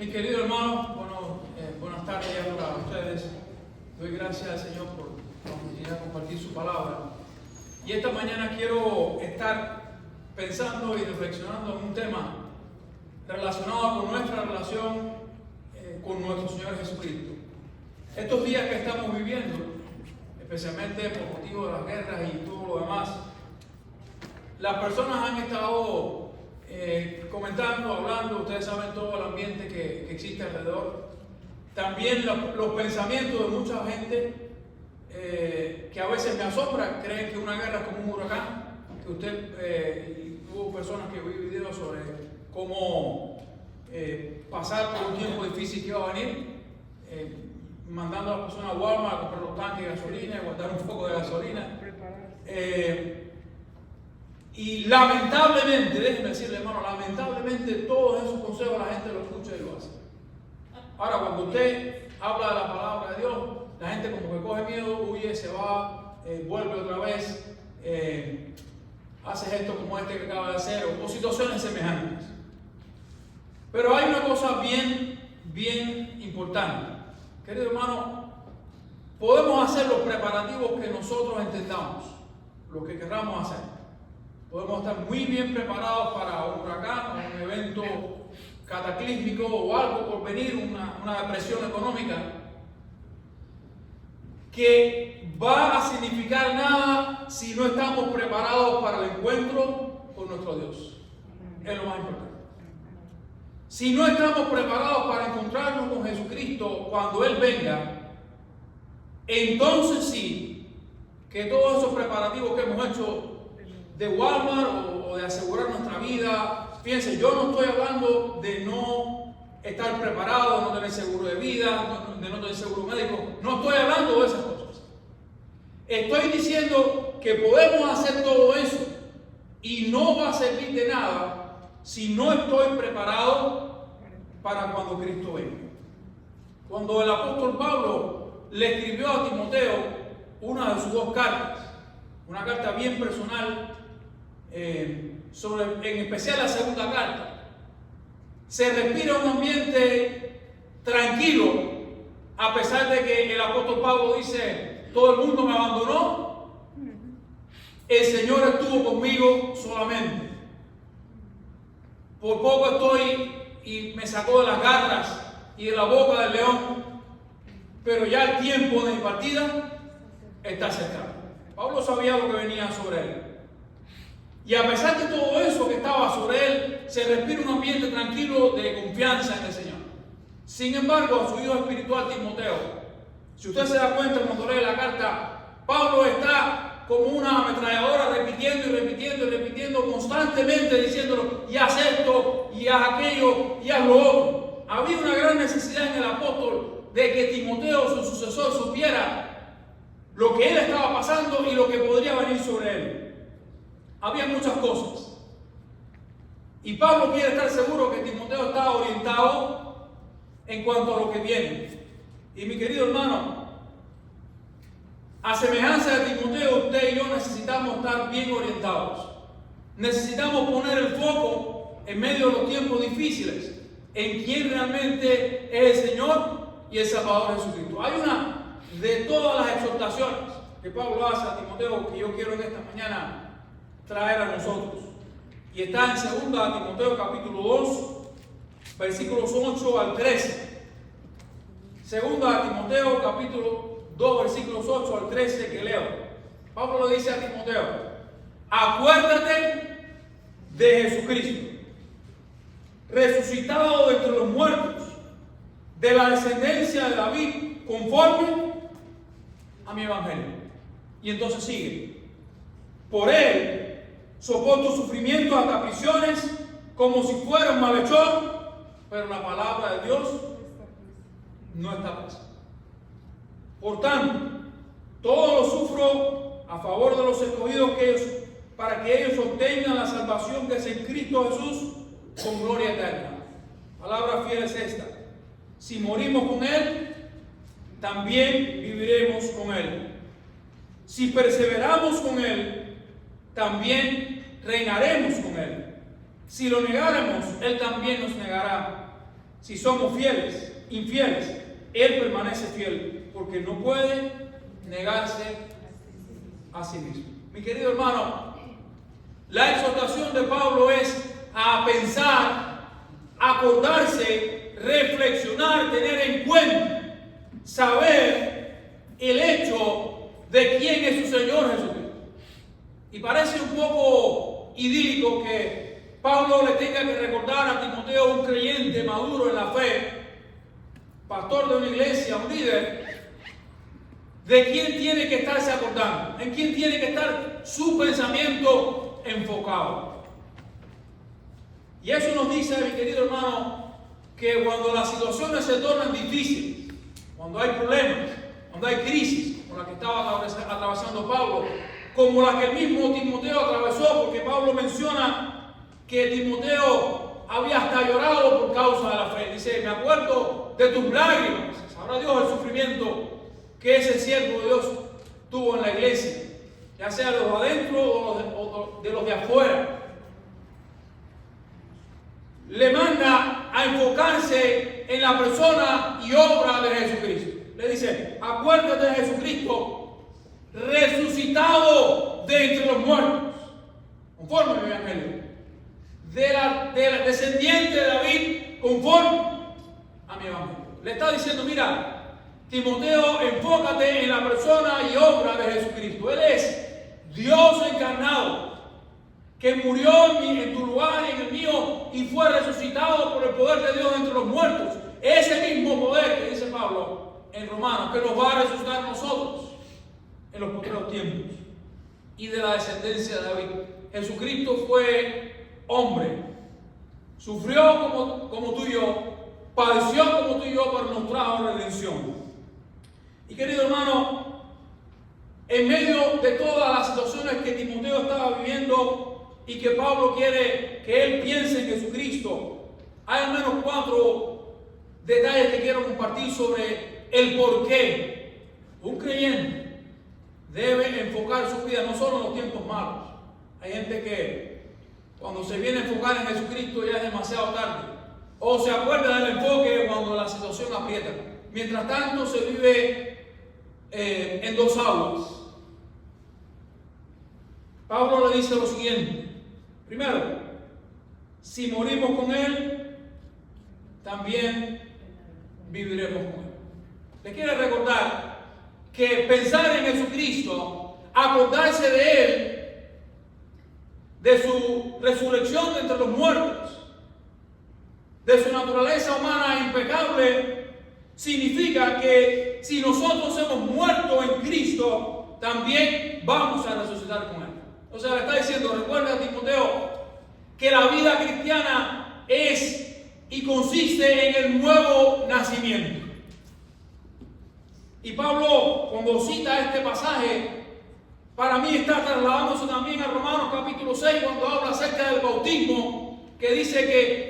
Mi querido hermano, buenas tardes ya para ustedes. Doy gracias al Señor por la oportunidad de compartir su palabra. Y esta mañana quiero estar pensando y reflexionando en un tema relacionado con nuestra relación con nuestro Señor Jesucristo. Estos días que estamos viviendo, especialmente por motivo de las guerras y todo lo demás, las personas han estado comentando, hablando, ustedes saben todo el ambiente que existe alrededor. También los pensamientos de mucha gente que a veces me asombra, creen que una guerra es como un huracán, que hubo personas que vi videos sobre cómo pasar por un tiempo difícil que iba a venir, mandando a las personas a Walmart a comprar los tanques de gasolina, guardar un poco de gasolina. Y lamentablemente, déjenme decirle, hermano, lamentablemente todos esos consejos la gente los escucha y lo hace. Ahora, cuando usted habla de la palabra de Dios, la gente como que coge miedo, huye, se va, vuelve otra vez, hace gestos como este que acaba de hacer, o situaciones semejantes. Pero hay una cosa bien importante. Querido hermano, podemos hacer los preparativos que nosotros entendamos, lo que queramos hacer. Podemos estar muy bien preparados para un huracán, o un evento cataclísmico o algo por venir, una depresión económica, que va a significar nada si no estamos preparados para el encuentro con nuestro Dios. Es lo más importante. Si no estamos preparados para encontrarnos con Jesucristo cuando Él venga, entonces sí, que todos esos preparativos que hemos hecho de Walmart o de asegurar nuestra vida, fíjense, yo no estoy hablando de no estar preparado, de no tener seguro de vida, de no tener seguro médico, no estoy hablando de esas cosas. Estoy diciendo que podemos hacer todo eso y no va a servir de nada si no estoy preparado para cuando Cristo venga. Cuando el apóstol Pablo le escribió a Timoteo una de sus dos cartas, una carta bien personal, en especial la segunda carta, se respira un ambiente tranquilo, a pesar de que el apóstol Pablo dice: todo el mundo me abandonó, el Señor estuvo conmigo solamente. Por poco estoy y me sacó de las garras y de la boca del león, pero ya el tiempo de mi partida está cercano. Pablo sabía lo que venía sobre él. Y a pesar de todo eso que estaba sobre él, se respira un ambiente tranquilo de confianza en el Señor. Sin embargo, a su hijo espiritual Timoteo, si usted se da cuenta cuando lee la carta, Pablo está como una ametralladora repitiendo constantemente, diciéndolo: y haz esto, y haz aquello, y haz lo otro. Había una gran necesidad en el apóstol de que Timoteo, su sucesor, supiera lo que él estaba pasando y lo que podría venir sobre él. Había muchas cosas. Y Pablo quiere estar seguro que Timoteo está orientado en cuanto a lo que viene. Y mi querido hermano, a semejanza de Timoteo, usted y yo necesitamos estar bien orientados. Necesitamos poner el foco en medio de los tiempos difíciles en quién realmente es el Señor y el Salvador Jesucristo. Hay una de todas las exhortaciones que Pablo hace a Timoteo que yo quiero en esta mañana traer a nosotros. Y está en 2 Timoteo capítulo 2, versículos 8 al 13. 2 Timoteo capítulo 2, versículos 8 al 13 que leo. Pablo le dice a Timoteo: acuérdate de Jesucristo, resucitado de entre los muertos, de la descendencia de David, conforme a mi evangelio. Y entonces sigue: por él soporto sufrimientos hasta prisiones, como si fuera un malhechor, pero la palabra de Dios no está presa. Por tanto, todo lo sufro a favor de los escogidos, para que ellos obtengan la salvación que es en Cristo Jesús con gloria eterna. Palabra fiel es esta: si morimos con Él, también viviremos con Él. Si perseveramos con Él, también reinaremos con Él. Si lo negáramos, Él también nos negará. si somos infieles, Él permanece fiel, porque no puede negarse a sí mismo. Mi querido hermano, la exhortación de Pablo es a pensar, acordarse, reflexionar, tener en cuenta, saber el hecho de quién es su Señor Jesucristo. Y parece un poco idílico que Pablo le tenga que recordar a Timoteo, un creyente maduro en la fe, pastor de una iglesia, un líder, de quién tiene que estarse acordando, en quién tiene que estar su pensamiento enfocado. Y eso nos dice, mi querido hermano, que cuando las situaciones se tornan difíciles, cuando hay problemas, cuando hay crisis, como la que estaba atravesando Pablo, como la que el mismo Timoteo atravesó, porque Pablo menciona que Timoteo había hasta llorado por causa de la fe. Dice, me acuerdo de tus lágrimas. Sabrá Dios el sufrimiento que ese siervo de Dios tuvo en la iglesia, ya sea de los de adentro o de los de afuera. Le manda a enfocarse en la persona y obra de Jesucristo. Le dice, acuérdate de Jesucristo resucitado de entre los muertos, conforme al Evangelio, de la descendiente de David, conforme a mi Evangelio. Le está diciendo, mira, Timoteo, enfócate en la persona y obra de Jesucristo. Él es Dios encarnado, que murió en tu lugar y en el mío y fue resucitado por el poder de Dios entre los muertos. Ese mismo poder que dice Pablo en Romanos, que nos va a resucitar a nosotros en los postreros tiempos, y de la descendencia de David. Jesucristo fue hombre, sufrió como tú y yo, padeció como tú y yo, pero nos trajo redención. Y querido hermano, en medio de todas las situaciones que Timoteo estaba viviendo y que Pablo quiere que él piense en Jesucristo, hay al menos 4 detalles que quiero compartir sobre el por qué un creyente debe enfocar su vida no solo en los tiempos malos. Hay gente que cuando se viene a enfocar en Jesucristo ya es demasiado tarde, o se acuerda del enfoque cuando la situación aprieta. Mientras tanto se vive en 2 aguas. Pablo le dice lo siguiente: primero, si morimos con Él, también viviremos con Él. Le quiero recordar que pensar en Jesucristo, acordarse de Él, de su resurrección de entre los muertos, de su naturaleza humana impecable, significa que si nosotros hemos muerto en Cristo, también vamos a resucitar con Él. O sea, le está diciendo, recuerda a Timoteo, que la vida cristiana es y consiste en el nuevo nacimiento. Y Pablo, cuando cita este pasaje, para mí está trasladándose también a Romanos capítulo 6, cuando habla acerca del bautismo, que dice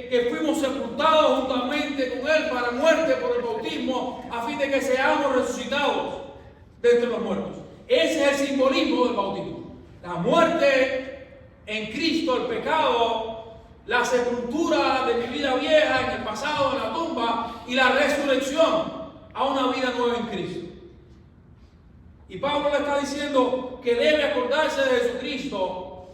que fuimos sepultados juntamente con Él para muerte por el bautismo, a fin de que seamos resucitados de entre los muertos. Ese es el simbolismo del bautismo. La muerte en Cristo, el pecado, la sepultura de mi vida vieja en el pasado, en la tumba, y la resurrección a una vida nueva en Cristo. Y Pablo le está diciendo que debe acordarse de Jesucristo,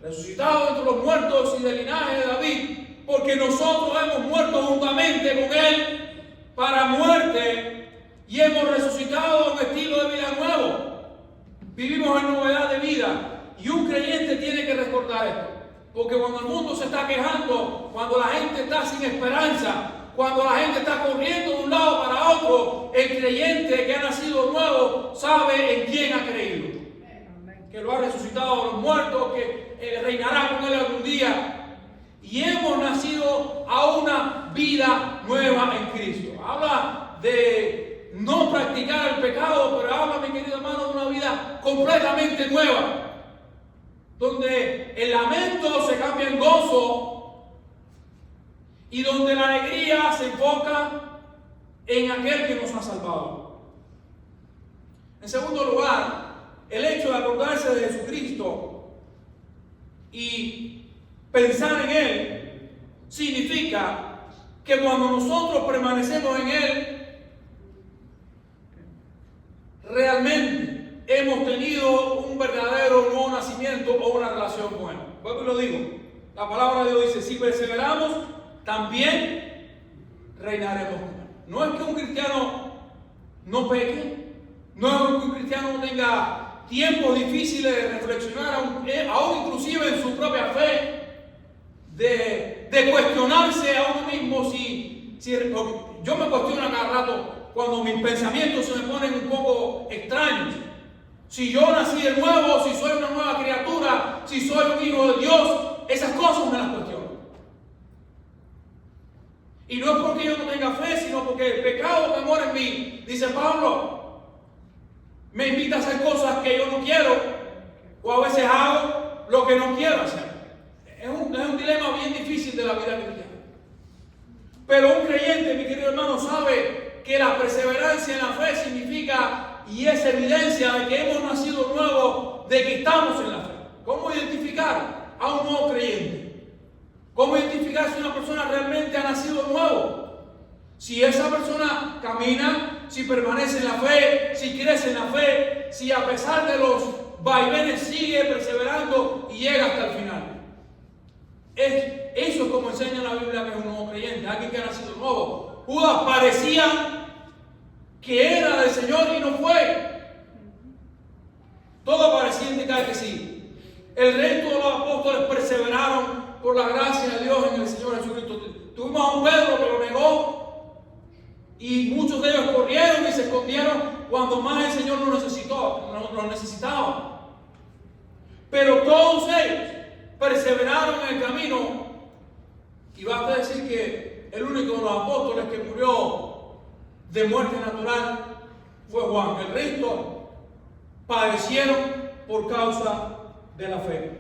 resucitado entre los muertos y del linaje de David, porque nosotros hemos muerto juntamente con Él para muerte y hemos resucitado a un estilo de vida nuevo. Vivimos en novedad de vida, y un creyente tiene que recordar esto, porque cuando el mundo se está quejando, cuando la gente está sin esperanza, cuando la gente está corriendo de un lado para otro, el creyente que ha nacido nuevo sabe en quién ha creído. Que lo ha resucitado a los muertos, que reinará con Él algún día. Y hemos nacido a una vida nueva en Cristo. Habla de no practicar el pecado, pero habla, mi querido hermano, de una vida completamente nueva, donde el lamento se cambia en gozo, y donde la alegría se enfoca en aquel que nos ha salvado. En segundo lugar, el hecho de acordarse de Jesucristo y pensar en Él significa que cuando nosotros permanecemos en Él, realmente hemos tenido un verdadero nuevo nacimiento o una relación con Él. Vuelvo y lo digo. La palabra de Dios dice, si perseveramos, también reinaremos con Él. No es que un cristiano no peque, no es que un cristiano no tenga tiempos difíciles de reflexionar, aún inclusive en su propia fe, de cuestionarse a uno mismo. Yo me cuestiono a cada rato cuando mis pensamientos se me ponen un poco extraños. Si yo nací de nuevo, si soy una nueva criatura, si soy un hijo de Dios, esas cosas me las cuestiono. Y no es porque yo no tenga fe, sino porque el pecado que mora en mí, dice Pablo, me invita a hacer cosas que yo no quiero, o a veces hago lo que no quiero hacer. Es un dilema bien difícil de la vida cristiana. Pero un creyente, mi querido hermano, sabe que la perseverancia en la fe significa y es evidencia de que hemos nacido nuevos, de que estamos en la fe. ¿Cómo identificar a un nuevo creyente? ¿Cómo identificar si una persona realmente ha nacido nuevo? Si esa persona camina, si permanece en la fe, si crece en la fe, si a pesar de los vaivenes sigue perseverando y llega hasta el final. Eso es como enseña la Biblia que es un nuevo creyente, alguien que ha nacido nuevo. Judas parecía que era del Señor y no fue. Todo parecía indicar que sí. El resto de los apóstoles perseveraron por la gracia de Dios en el Señor Jesucristo. Tuvimos a un Pedro que lo negó y muchos de ellos corrieron y se escondieron cuando más el Señor lo necesitaba. Pero todos ellos perseveraron en el camino, y basta decir que el único de los apóstoles que murió de muerte natural fue Juan. El resto padecieron por causa de la fe.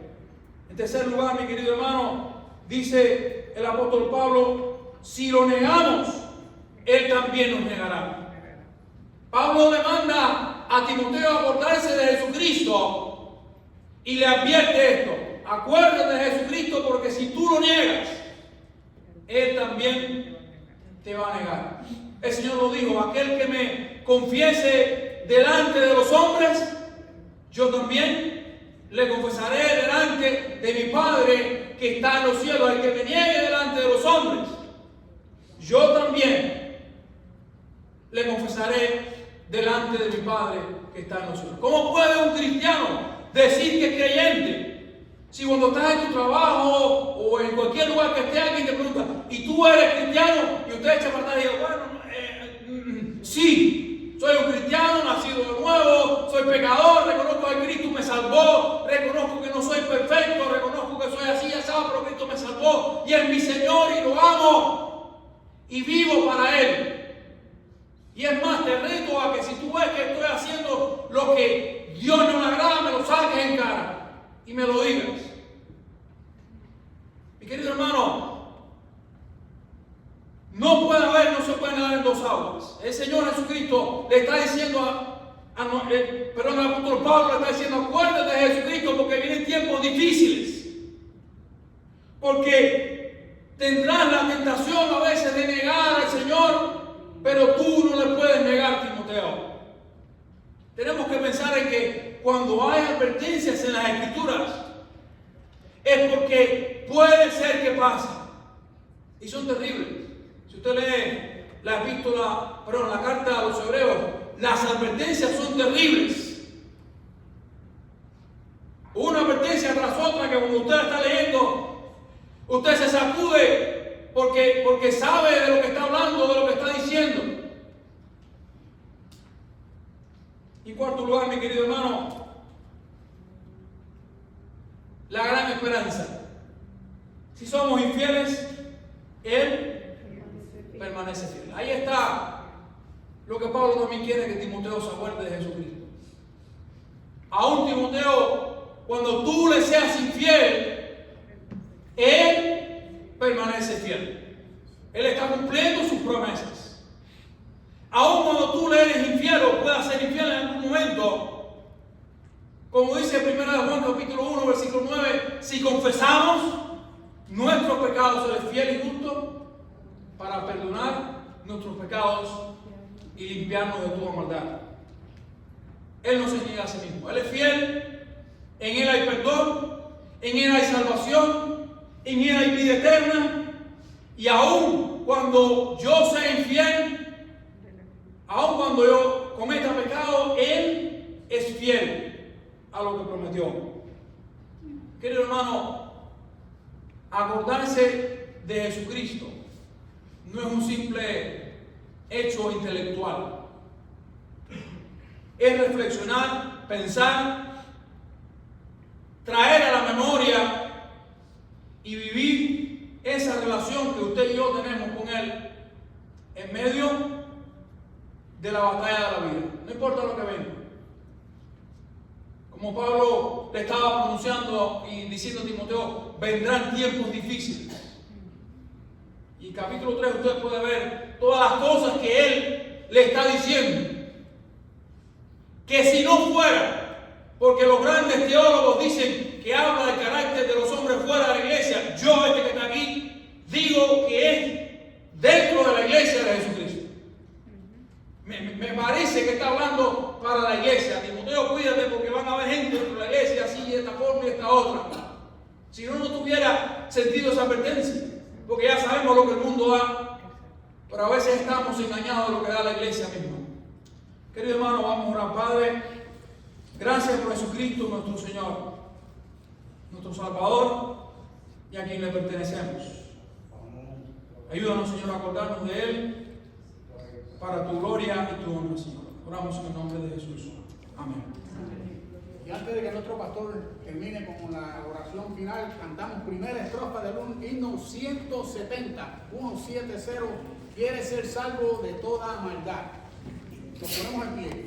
En tercer lugar, mi querido hermano, dice el apóstol Pablo, si lo negamos, Él también nos negará. Pablo le manda a Timoteo a acordarse de Jesucristo y le advierte esto: acuérdate de Jesucristo, porque si tú lo niegas, Él también te va a negar. El Señor lo dijo: aquel que me confiese delante de los hombres, yo también le confesaré delante de mi Padre que está en los cielos. El que me niegue delante de los hombres, yo también le confesaré delante de mi Padre que está en los cielos. ¿Cómo puede un cristiano decir que es creyente si cuando estás en tu trabajo o en cualquier lugar que esté alguien te pregunta, ¿y tú eres cristiano? Y usted echa para atrás y dice, bueno, sí, soy un cristiano, nacido de nuevo, soy pecador, reconozco que Cristo me salvó, reconozco que no soy perfecto, reconozco que soy así, asado, pero Cristo me salvó y es mi Señor y lo amo y vivo para Él. Y es más, te reto a que si tú ves que estoy haciendo lo que Dios no le agrada, me lo saques en cara y me lo digas. Mi querido hermano, no se puede nadar en dos aguas. El Señor Jesucristo le está diciendo el apóstol Pablo le está diciendo, acuérdate de Jesucristo porque vienen tiempos difíciles. Porque tendrás la tentación a veces de negar al Señor, pero tú no le puedes negar, Timoteo. Tenemos que pensar en que cuando hay advertencias en las Escrituras, es porque puede ser que pase. Y son terribles. Si usted lee la carta a los hebreos, las advertencias son terribles. Una advertencia tras otra que cuando usted está leyendo, usted se sacude porque sabe de lo que está hablando, de lo que está diciendo. Y en cuarto lugar, mi querido hermano, la gran esperanza. Si somos infieles, Él permanece fiel. Ahí está lo que Pablo también quiere que Timoteo se acuerde de Jesucristo. Aún Timoteo, cuando tú le seas infiel, Él permanece fiel. Él está cumpliendo sus promesas. Aun cuando tú le eres infiel o puedas ser infiel en algún momento, como dice 1 Juan capítulo 1 versículo 9, si confesamos nuestros pecados, Él es fiel y justo para perdonar nuestros pecados y limpiarnos de toda maldad. Él no se niega a sí mismo. Él es fiel. En Él hay perdón. En Él hay salvación. En Él hay vida eterna. Y aún cuando yo sea infiel, aún cuando yo cometa pecado, Él es fiel a lo que prometió. Querido hermano, acordarse de Jesucristo no es un simple hecho intelectual. Es reflexionar, pensar, traer a la memoria y vivir esa relación que usted y yo tenemos con Él en medio de la batalla de la vida. No importa lo que venga. Como Pablo le estaba pronunciando y diciendo a Timoteo, vendrán tiempos difíciles. Y capítulo 3 usted puede ver todas las cosas que él le está diciendo. Que si no fuera, porque los grandes teólogos dicen que habla del carácter de los hombres fuera de la iglesia, yo este que está aquí, digo que es dentro de la iglesia de Jesucristo. Me parece que está hablando para la iglesia. Timoteo, cuídate porque van a haber gente dentro de la iglesia así, de esta forma y de esta otra. Si no, no tuviera sentido esa advertencia. Porque ya sabemos lo que el mundo da, pero a veces estamos engañados de lo que da la iglesia misma. Querido hermano, vamos a orar. Padre, gracias por Jesucristo, nuestro Señor, nuestro Salvador, y a quien le pertenecemos. Ayúdanos, Señor, a acordarnos de Él para tu gloria y tu honra, Señor. Oramos en el nombre de Jesús. Amén. Y antes de que nuestro pastor termine con la oración final, cantamos primera estrofa del himno 170, 170, quiere ser salvo de toda maldad. Nos ponemos en pie.